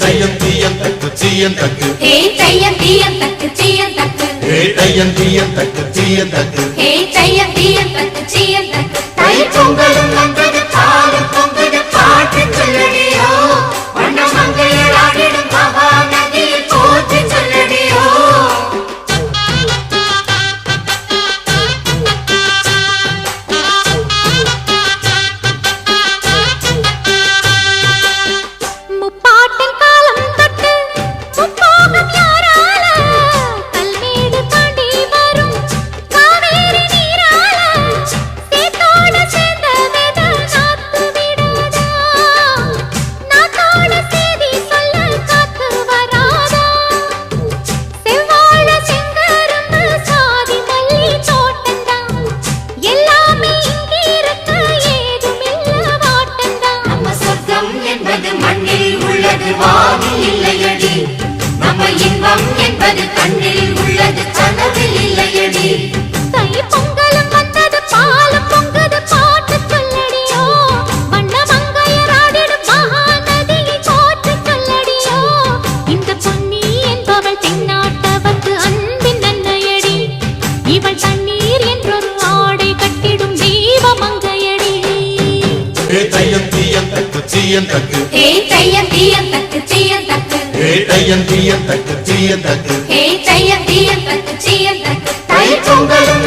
தையம் தீயம் தக்கு சீயம் தக்கு தையம் தீயம் தக்கு சீயம் தக்கு தையம் தீயம் தக்கு சீயம் தக்கு தையம் தீயம் தக்கு சீயம் தக்கு தை பொங்கலும் வந்தது பாலும் பொங்குது பாட்டு சொல்லடியோ வண்ண மங்கையர் ஆடிடும் மகா நதியில் போற்றி சொல்லடியோ தையம் தீயம் தக்கு சீயம் தக்கு தையம் தீயம் தக்கு சீயம் தக்கு தையம் தீயம் தக்கு சீயம் தக்கு தையம் தீயம் தக்கு சீயம் தக்கு தை பொங்கலும்